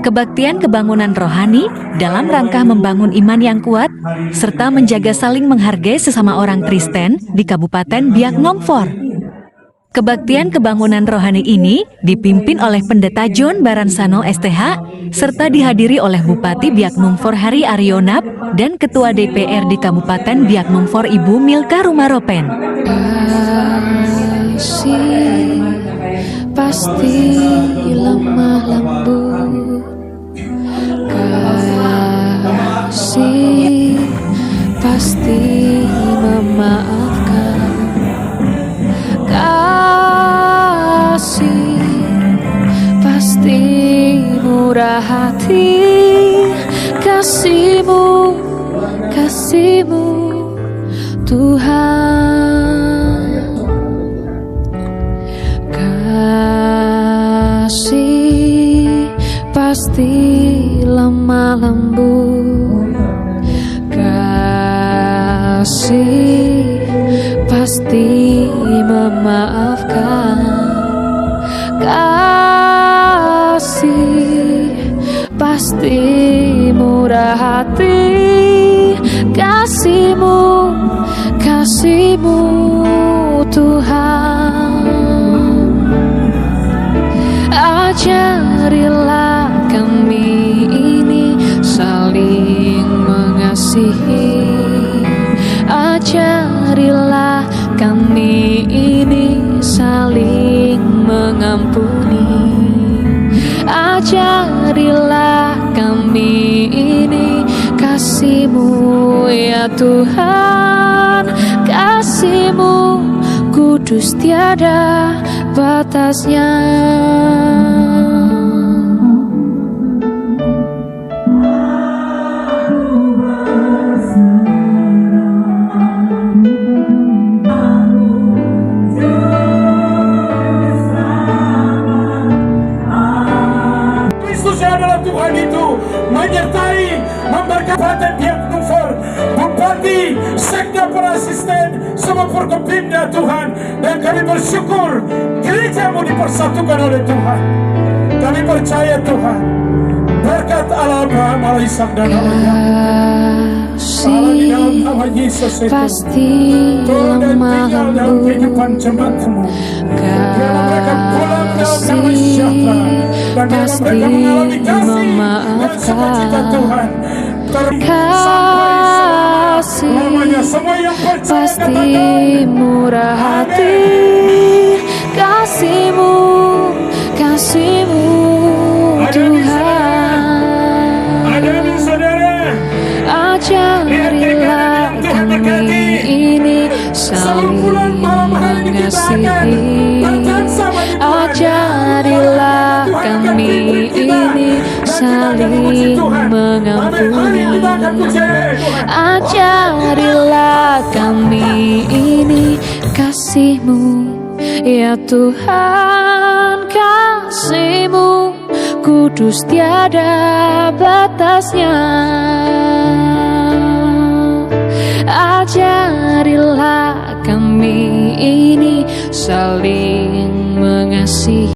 Kebaktian kebangunan rohani dalam rangka membangun iman yang kuat serta menjaga saling menghargai sesama orang Kristen di Kabupaten Biak Numfor. Kebaktian kebangunan rohani ini dipimpin oleh Pendeta John Baransano STH serta dihadiri oleh Bupati Biak Numfor Hari Aryonap dan Ketua DPR di Kabupaten Biak Numfor Ibu Milka Rumaropen. Kasih pasti lemah lembut, kasih pasti memaafkan, kasih pasti murah hati, kasih-Mu Tuhan. Kasih pasti lemah lembut, kasih pasti memaafkan, kasih pasti murah hati, kasih-Mu Tuhan. Ajarilah kami ini saling mengasihi, ajarilah kami ini saling mengampuni, ajarilah kami ini kasih-Mu ya Tuhan, kasih-Mu kudus tiada batasnya. Kristus adalah Tuhan itu menyertai, memberkati Biak Numfor, Bupati, Sekda para asisten, semua Forkopimda Tuhan, dan kami bersyukur gereja-Mu dipersatukan oleh Tuhan. Kami percaya Tuhan, berkat Allah Abraham, Allah Ishak dan Allah Yakub, Allah di dalam nama Yesus itu turun dan tinggal dalam kehidupan jemaat-Mu. Biarlah mereka pulang dalam damai sejahtera, dan biarlah mereka mengalami kasih dan sukacita Tuhan. Kasih pasti murah hati, kasih-Mu Tuhan. Ajarilah kami ini saling mengasihi, ajarilah kami ini saling mengampuni, ajarilah kami ini kasih-Mu ya Tuhan, kasih-Mu kudus tiada batasnya. Ajarilah kami ini saling mengasihi.